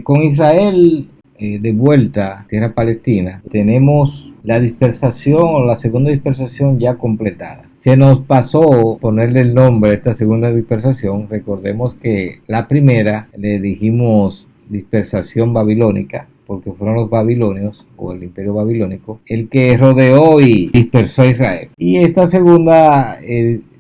Con Israel de vuelta a tierra palestina, tenemos la dispersación o la segunda dispersación ya completada. Se nos pasó ponerle el nombre a esta segunda dispersación. Recordemos que la primera le dijimos dispersación babilónica, porque fueron los babilonios o el imperio babilónico el que rodeó y dispersó a Israel. Y esta segunda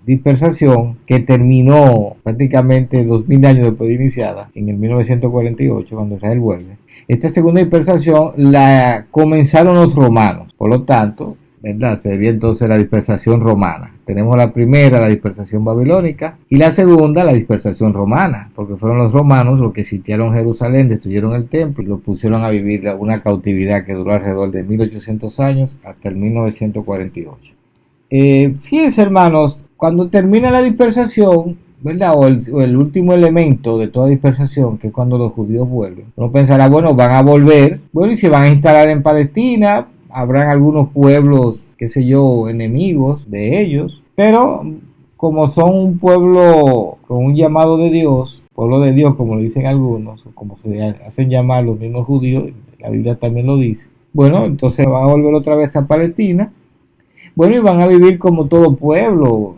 dispersación, que terminó prácticamente 2000 años después de iniciada, en el 1948, cuando Israel vuelve. Esta segunda dispersación la comenzaron los romanos, por lo tanto, ¿verdad? Se debía entonces la dispersación romana. Tenemos la primera, la dispersación babilónica, y la segunda, la dispersación romana, porque fueron los romanos los que sitiaron Jerusalén, destruyeron el templo y lo pusieron a vivir una cautividad que duró alrededor de 1800 años hasta el 1948. Fíjense, hermanos, cuando termina la dispersación, ¿verdad? O el último elemento de toda dispersación, que es cuando los judíos vuelven. Uno pensará, bueno, van a volver, bueno, y se van a instalar en Palestina, habrán algunos pueblos, qué sé yo, enemigos de ellos, pero como son un pueblo con un llamado de Dios, pueblo de Dios, como lo dicen algunos, o como se hacen llamar los mismos judíos, la Biblia también lo dice, bueno, entonces van a volver otra vez a Palestina, bueno, y van a vivir como todo pueblo,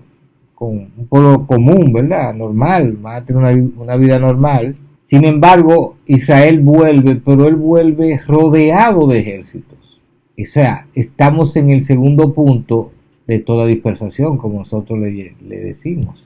con un pueblo común, ¿verdad? Normal, van a tener una vida normal. Sin embargo, Israel vuelve, pero él vuelve rodeado de ejércitos. O sea, estamos en el segundo punto de toda dispersación, como nosotros le decimos,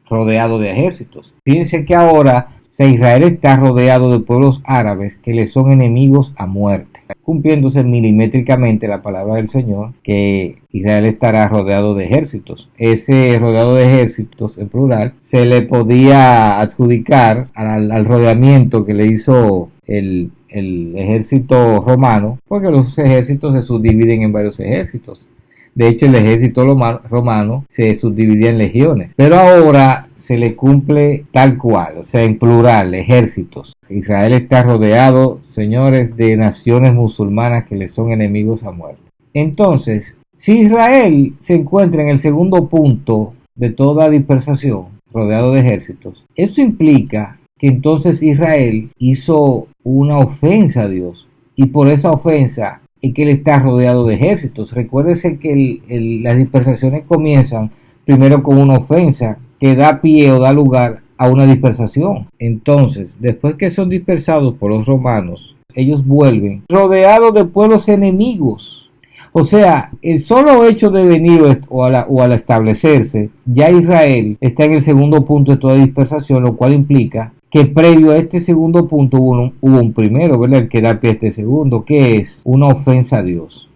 rodeado de ejércitos. Fíjense que ahora, o sea, Israel está rodeado de pueblos árabes que le son enemigos a muerte, cumpliéndose milimétricamente la palabra del Señor, que Israel estará rodeado de ejércitos. Ese rodeado de ejércitos, en plural, se le podía adjudicar al rodeamiento que le hizo el ejército romano, porque los ejércitos se subdividen en varios ejércitos. De hecho, el ejército romano se subdividía en legiones, pero ahora se le cumple tal cual, o sea, en plural, ejércitos. Israel está rodeado, señores, de naciones musulmanas que le son enemigos a muerte. Entonces, si Israel se encuentra en el segundo punto de toda dispersación, rodeado de ejércitos, eso implica que entonces Israel hizo una ofensa a Dios, y por esa ofensa es que él está rodeado de ejércitos. Recuérdese que las dispersaciones comienzan primero con una ofensa que da pie o da lugar a una dispersación. Entonces, después que son dispersados por los romanos, ellos vuelven rodeados de pueblos enemigos. O sea, el solo hecho de venir o al establecerse, ya Israel está en el segundo punto de toda dispersación, lo cual implica que previo a este segundo punto hubo un primero, ¿verdad? El que da pie a este segundo, que es una ofensa a Dios.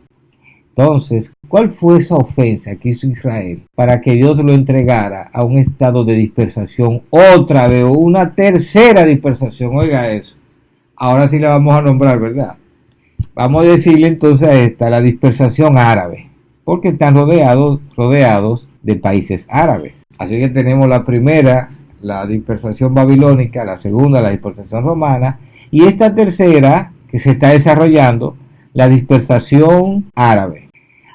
Entonces, ¿cuál fue esa ofensa que hizo Israel para que Dios lo entregara a un estado de dispersación otra vez, o una tercera dispersación? Oiga eso. Ahora sí la vamos a nombrar, ¿verdad? Vamos a decirle entonces a esta la dispersación árabe, porque están rodeados de países árabes. Así que tenemos la primera, la dispersación babilónica, la segunda, la dispersación romana, y esta tercera que se está desarrollando, la dispersación árabe.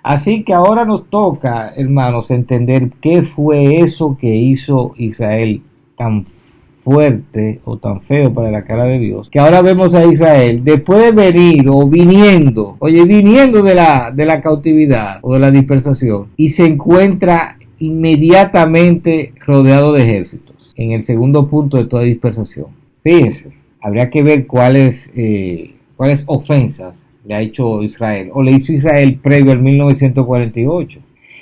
Así que ahora nos toca, hermanos, entender qué fue eso que hizo Israel tan fuerte o tan feo para la cara de Dios, que ahora vemos a Israel después de venir o viniendo de la cautividad o de la dispersación, y se encuentra inmediatamente rodeado de ejércitos en el segundo punto de toda dispersación. Fíjense, habría que ver cuáles ofensas le ha hecho Israel, o le hizo Israel previo al 1948.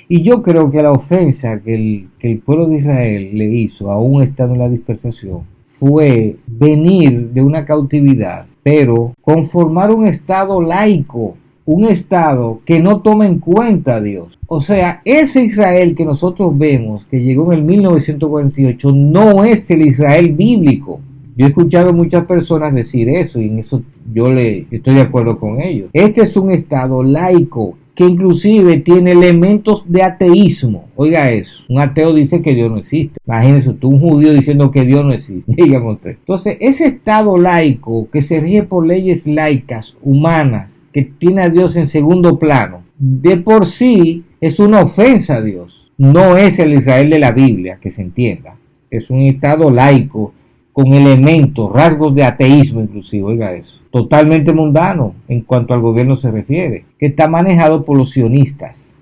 Y yo creo que la ofensa que el pueblo de Israel le hizo, aún estando en la dispersación, fue venir de una cautividad, pero conformar un estado laico, un estado que no toma en cuenta a Dios. O sea, ese Israel que nosotros vemos, que llegó en el 1948, no es el Israel bíblico. Yo he escuchado muchas personas decir eso, y en eso yo estoy de acuerdo con ellos. Este es un estado laico que inclusive tiene elementos de ateísmo. Oiga eso, un ateo dice que Dios no existe. Imagínese tú, un judío diciendo que Dios no existe. Dígame usted. Entonces, ese estado laico que se rige por leyes laicas, humanas, que tiene a Dios en segundo plano, de por sí es una ofensa a Dios. No es el Israel de la Biblia, que se entienda. Es un estado laico con elementos, rasgos de ateísmo inclusive, oiga eso, totalmente mundano en cuanto al gobierno se refiere, que está manejado por los sionistas.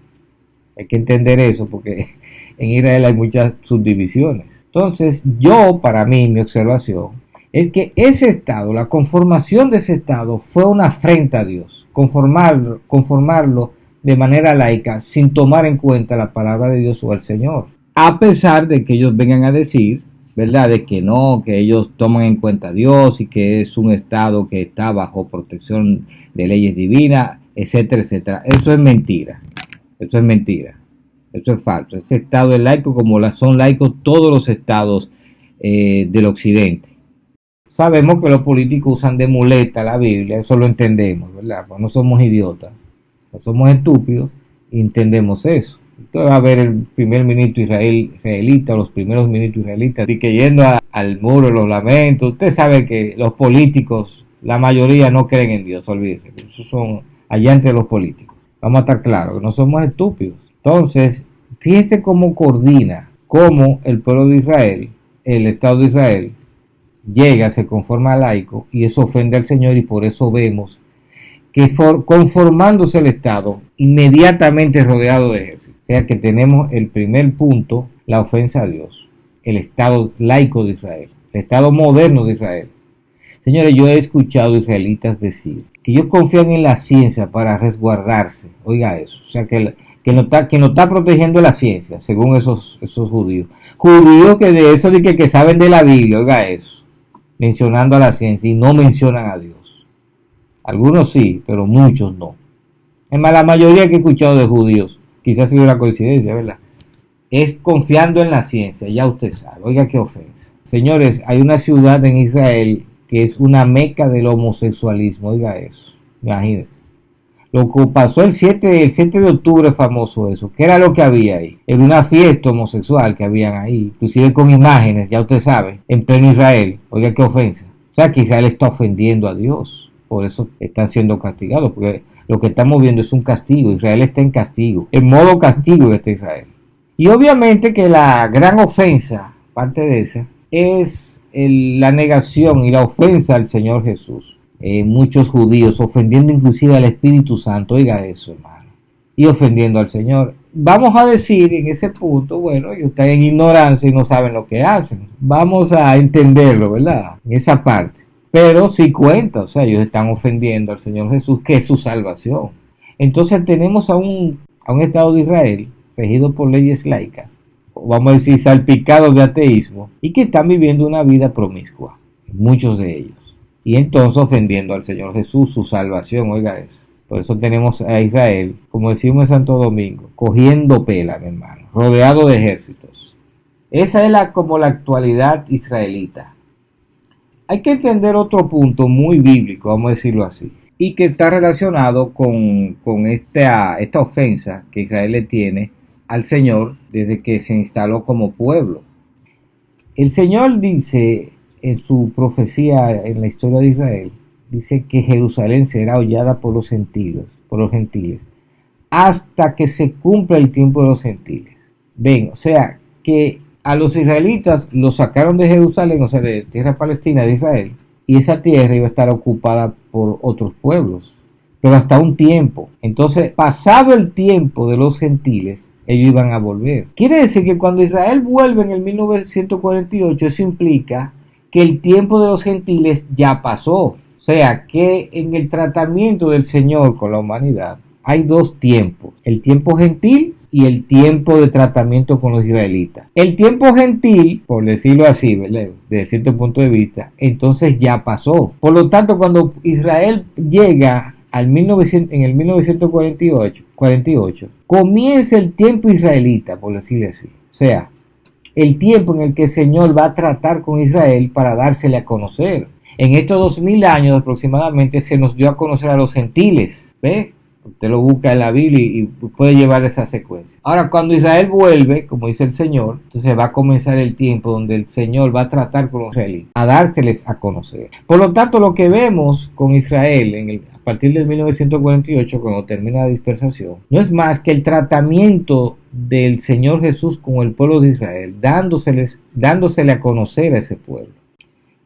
Hay que entender eso porque en Israel hay muchas subdivisiones. Entonces, para mí, mi observación es que ese Estado, la conformación de ese Estado fue una afrenta a Dios, conformarlo de manera laica, sin tomar en cuenta la palabra de Dios o el Señor. A pesar de que ellos vengan a decir, ¿verdad?, de que no, que ellos toman en cuenta a Dios y que es un Estado que está bajo protección de leyes divinas, etcétera, etcétera. Eso es mentira. Eso es mentira. Eso es falso. Ese Estado es laico como son laicos todos los estados del occidente. Sabemos que los políticos usan de muleta la Biblia, eso lo entendemos, ¿verdad? Pues no somos idiotas, no somos estúpidos, y entendemos eso. Entonces va a haber el primer ministro israelita, los primeros ministros israelitas, y que yendo al muro de los lamentos. Usted sabe que los políticos, la mayoría no creen en Dios, olvídese, esos son allá entre los políticos. Vamos a estar claros, que no somos estúpidos. Entonces, fíjense cómo coordina, cómo el pueblo de Israel, el Estado de Israel, llega, se conforma laico, y eso ofende al Señor, y por eso vemos que conformándose el Estado, inmediatamente rodeado de ejércitos. O sea que tenemos el primer punto, la ofensa a Dios, el Estado laico de Israel, el Estado moderno de Israel. Señores, yo he escuchado israelitas decir que ellos confían en la ciencia para resguardarse. Oiga eso, o sea que no está protegiendo la ciencia, según esos judíos. Judíos que de eso de que saben de la Biblia, oiga eso, mencionando a la ciencia y no mencionan a Dios. Algunos sí, pero muchos no. Es más, la mayoría que he escuchado de judíos, quizás ha sido una coincidencia, ¿verdad?, es confiando en la ciencia, ya usted sabe. Oiga qué ofensa. Señores, hay una ciudad en Israel que es una meca del homosexualismo, oiga eso, imagínense. Lo que pasó el 7 de octubre, famoso eso, ¿qué era lo que había ahí? Era una fiesta homosexual que habían ahí, inclusive con imágenes, ya usted sabe, en pleno Israel. Oiga qué ofensa. O sea que Israel está ofendiendo a Dios, por eso están siendo castigados, porque lo que estamos viendo es un castigo. Israel está en castigo, en modo castigo está Israel. Y obviamente que la gran ofensa, parte de esa, es la negación y la ofensa al Señor Jesús. Muchos judíos ofendiendo inclusive al Espíritu Santo, oiga eso, hermano, y ofendiendo al Señor. Vamos a decir en ese punto, bueno, ellos están en ignorancia y no saben lo que hacen. Vamos a entenderlo, ¿verdad?, en esa parte. Pero sí cuenta, o sea, ellos están ofendiendo al Señor Jesús, que es su salvación. Entonces tenemos a un Estado de Israel regido por leyes laicas, vamos a decir salpicados de ateísmo, y que están viviendo una vida promiscua, muchos de ellos. Y entonces ofendiendo al Señor Jesús, su salvación, oiga eso. Por eso tenemos a Israel, como decimos en Santo Domingo, cogiendo pela, mi hermano, rodeado de ejércitos. Esa es como la actualidad israelita. Hay que entender otro punto muy bíblico, vamos a decirlo así, y que está relacionado con esta ofensa que Israel le tiene al Señor desde que se instaló como pueblo. El Señor dice en su profecía en la historia de Israel, dice que Jerusalén será hollada por los gentiles, hasta que se cumpla el tiempo de los gentiles. Ven, o sea, que a los israelitas los sacaron de Jerusalén, o sea, de tierra palestina de Israel, y esa tierra iba a estar ocupada por otros pueblos, pero hasta un tiempo. Entonces, pasado el tiempo de los gentiles, ellos iban a volver. Quiere decir que cuando Israel vuelve en el 1948, eso implica que el tiempo de los gentiles ya pasó. O sea, que en el tratamiento del Señor con la humanidad hay dos tiempos, el tiempo gentil y el tiempo de tratamiento con los israelitas. El tiempo gentil, por decirlo así, ¿verdad?, desde cierto punto de vista, entonces ya pasó. Por lo tanto, cuando Israel llega en el 1948, comienza el tiempo israelita, por decirlo así. O sea, el tiempo en el que el Señor va a tratar con Israel para dársele a conocer. En estos 2000 años aproximadamente se nos dio a conocer a los gentiles. ¿Ve? Usted lo busca en la Biblia y puede llevar esa secuencia. Ahora, cuando Israel vuelve, como dice el Señor, entonces va a comenzar el tiempo donde el Señor va a tratar con los israelitas, a dárseles a conocer. Por lo tanto, lo que vemos con Israel a partir del 1948, cuando termina la dispersación, no es más que el tratamiento del Señor Jesús con el pueblo de Israel, dándosele a conocer a ese pueblo.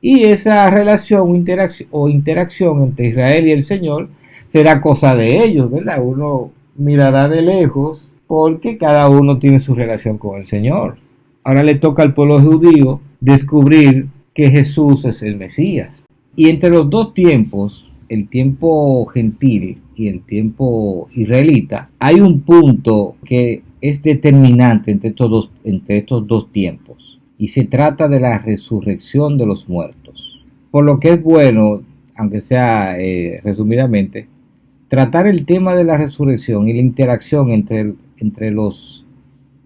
Y esa relación o interacción entre Israel y el Señor será cosa de ellos, ¿verdad? Uno mirará de lejos porque cada uno tiene su relación con el Señor. Ahora le toca al pueblo judío descubrir que Jesús es el Mesías. Y entre los dos tiempos, el tiempo gentil y el tiempo israelita, hay un punto que es determinante entre estos dos tiempos. Y se trata de la resurrección de los muertos. Por lo que es bueno, aunque sea resumidamente, tratar el tema de la resurrección y la interacción entre los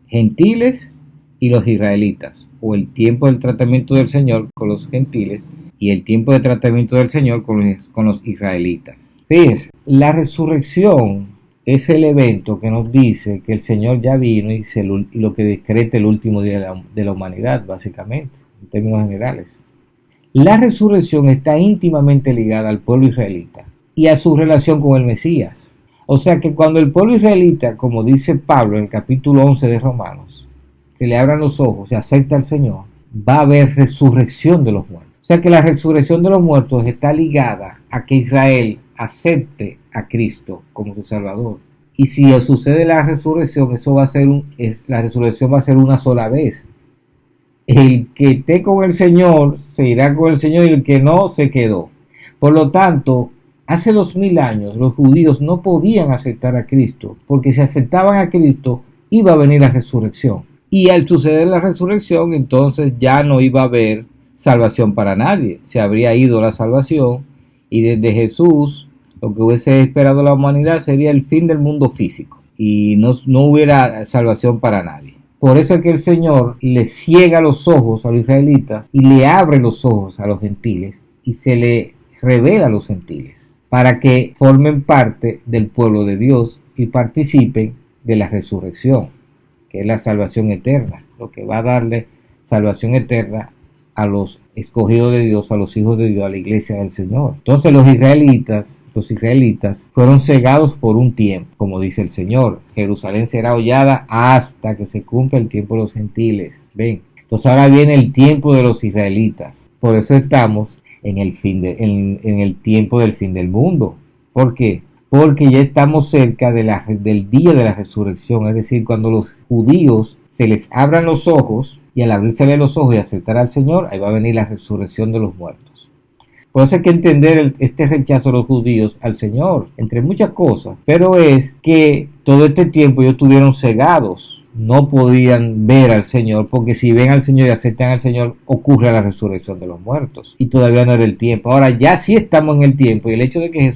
gentiles y los israelitas, o el tiempo del tratamiento del Señor con los gentiles y el tiempo de tratamiento del Señor con los israelitas. Fíjense, la resurrección es el evento que nos dice que el Señor ya vino y lo que decreta el último día de la humanidad, básicamente, en términos generales. La resurrección está íntimamente ligada al pueblo israelita y a su relación con el Mesías. O sea que cuando el pueblo israelita, como dice Pablo en el capítulo 11 de Romanos, se le abran los ojos y acepta al Señor, va a haber resurrección de los muertos. O sea que la resurrección de los muertos está ligada a que Israel acepte a Cristo como su Salvador. Y si sucede la resurrección, la resurrección va a ser una sola vez. El que esté con el Señor se irá con el Señor y el que no se quedó. Por lo tanto, hace 2000 años los judíos no podían aceptar a Cristo, porque si aceptaban a Cristo iba a venir la resurrección. Y al suceder la resurrección, entonces ya no iba a haber salvación para nadie. Se habría ido la salvación y desde Jesús lo que hubiese esperado la humanidad sería el fin del mundo físico y no hubiera salvación para nadie. Por eso es que el Señor le ciega los ojos a los israelitas y le abre los ojos a los gentiles y se le revela a los gentiles para que formen parte del pueblo de Dios y participen de la resurrección, que es la salvación eterna, lo que va a darle salvación eterna a los escogidos de Dios, a los hijos de Dios, a la iglesia del Señor. Entonces los israelitas fueron cegados por un tiempo, como dice el Señor. Jerusalén será hollada hasta que se cumpla el tiempo de los gentiles. Ven, entonces ahora viene el tiempo de los israelitas. Por eso estamos en el tiempo del fin del mundo. ¿Por qué? Porque ya estamos cerca del día de la resurrección, es decir, cuando los judíos se les abran los ojos, y al abrirse los ojos y aceptar al Señor, ahí va a venir la resurrección de los muertos. Por eso hay que entender este rechazo de los judíos al Señor, entre muchas cosas, pero es que todo este tiempo ellos estuvieron cegados, no podían ver al Señor, porque si ven al Señor y aceptan al Señor, ocurre la resurrección de los muertos, y todavía no era el tiempo. Ahora ya sí estamos en el tiempo, y el hecho de que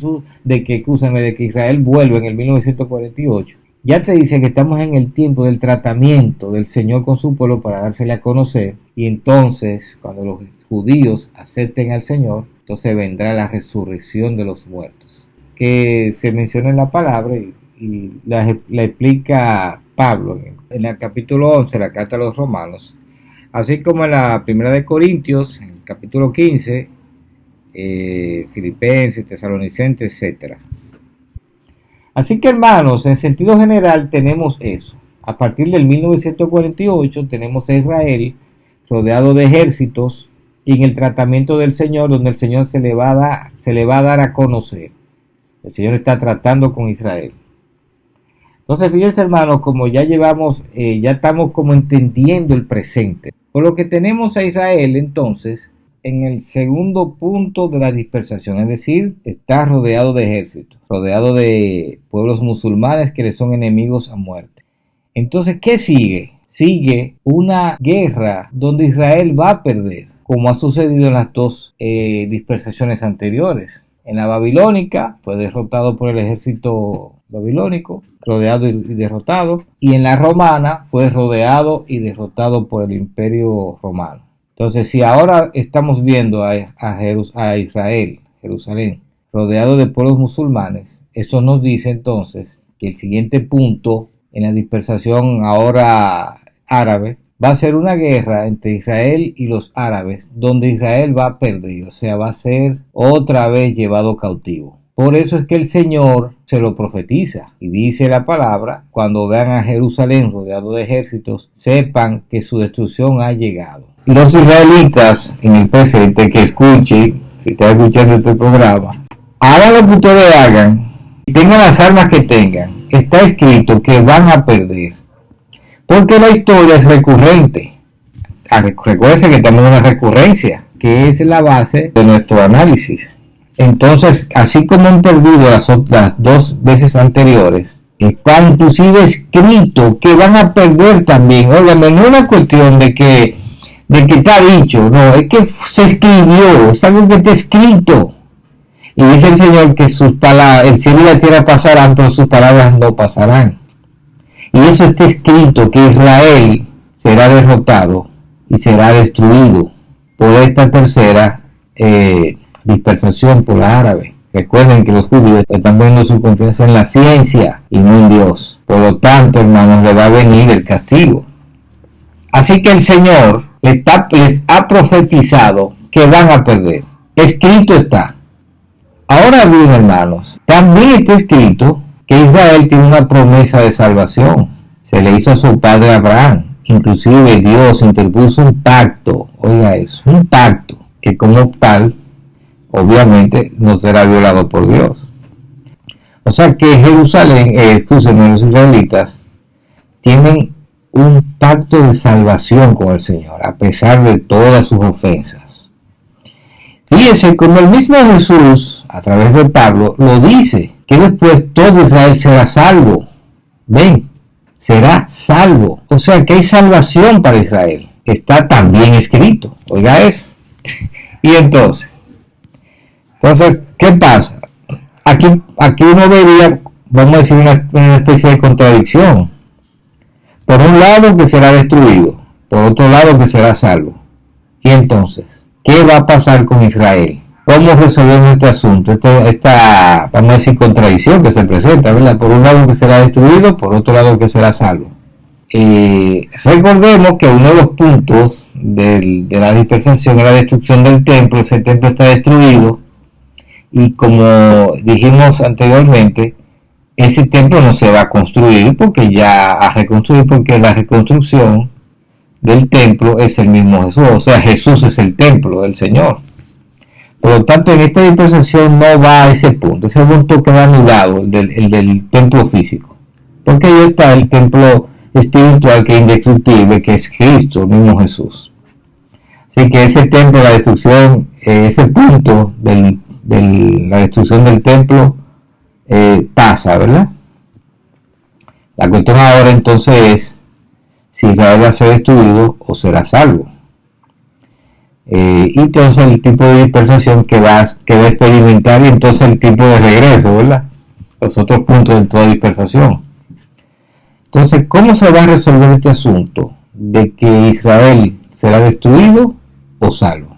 que Israel vuelva en el 1948, ya te dice que estamos en el tiempo del tratamiento del Señor con su pueblo para dársele a conocer, y entonces cuando los judíos acepten al Señor, entonces vendrá la resurrección de los muertos, que se menciona en la palabra y la explica Pablo en el capítulo 11 de la carta a los Romanos, así como en la primera de Corintios, en el capítulo 15, Filipenses, Tesalonicenses, etc. Así que, hermanos, en sentido general tenemos eso. A partir del 1948 tenemos a Israel rodeado de ejércitos y en el tratamiento del Señor, donde el Señor se le va a dar a conocer. El Señor está tratando con Israel. Entonces, fíjense, hermanos, como ya estamos como entendiendo el presente. Por lo que tenemos a Israel, entonces, en el segundo punto de la dispersación, es decir, está rodeado de ejércitos, rodeado de pueblos musulmanes que le son enemigos a muerte. Entonces, ¿qué sigue? Sigue una guerra donde Israel va a perder, como ha sucedido en las dos dispersaciones anteriores. En la babilónica fue derrotado por el ejército babilónico, rodeado y derrotado, y en la romana fue rodeado y derrotado por el imperio romano. Entonces, si ahora estamos viendo a Israel, Jerusalén, rodeado de pueblos musulmanes, eso nos dice entonces que el siguiente punto en la dispersación ahora árabe va a ser una guerra entre Israel y los árabes, donde Israel va a perder, o sea, va a ser otra vez llevado cautivo. Por eso es que el Señor se lo profetiza y dice la palabra: cuando vean a Jerusalén rodeado de ejércitos, sepan que su destrucción ha llegado. Los israelitas en el presente, que escuchen, si están escuchando este programa, hagan lo que ustedes hagan, tengan las armas que tengan, está escrito que van a perder, porque la historia es recurrente. Recuerden que estamos en una recurrencia, que es la base de nuestro análisis. Entonces, así como han perdido las dos veces anteriores, está inclusive escrito que van a perder también. Óigame, no es una cuestión de que está dicho, no, es que se escribió, es algo que está escrito. Y dice el Señor que sus palabras, el cielo y la tierra pasarán, pero sus palabras no pasarán. Y eso está escrito, que Israel será derrotado y será destruido por esta tercera dispersación, por la árabe. Recuerden que los judíos están poniendo su confianza en la ciencia y no en Dios. Por lo tanto, hermanos, le va a venir el castigo. Así que el Señor les ha profetizado que van a perder. Escrito está. Ahora bien, hermanos, también está escrito que Israel tiene una promesa de salvación. Se le hizo a su padre Abraham. Inclusive Dios interpuso un pacto. Oiga eso, un pacto que como tal, obviamente, no será violado por Dios. O sea que Jerusalén, los israelitas, tienen un pacto de salvación con el Señor, a pesar de todas sus ofensas. Fíjense como el mismo Jesús, a través de Pablo, lo dice, que después todo Israel será salvo. Ven, será salvo. O sea que hay salvación para Israel. Está también escrito. Oiga eso. Y entonces, ¿qué pasa? Aquí uno vería, vamos a decir, una especie de contradicción. Por un lado que será destruido, por otro lado que será salvo. Y entonces, ¿qué va a pasar con Israel? ¿Cómo resolvemos este asunto? Esta, vamos a decir, contradicción que se presenta, ¿verdad? Por un lado que será destruido, por otro lado que será salvo. Recordemos que uno de los puntos de la dispersación es la destrucción del templo. Ese templo está destruido y, como dijimos anteriormente, ese templo no se va a construir porque la reconstrucción del templo es el mismo Jesús, o sea, Jesús es el templo del Señor. Por lo tanto, en esta dispersación no va a ese punto queda anulado, el del templo físico, porque ahí está el templo espiritual, que es indestructible, que es Cristo, el mismo Jesús. Así que ese templo, la destrucción, ese punto de la destrucción del templo pasa, ¿verdad? La cuestión ahora entonces es si Israel va a ser destruido o será salvo. Y entonces el tipo de dispersación que va a experimentar, y entonces el tipo de regreso, ¿verdad? Los otros puntos de toda dispersación. Entonces, ¿cómo se va a resolver este asunto de que Israel será destruido o salvo?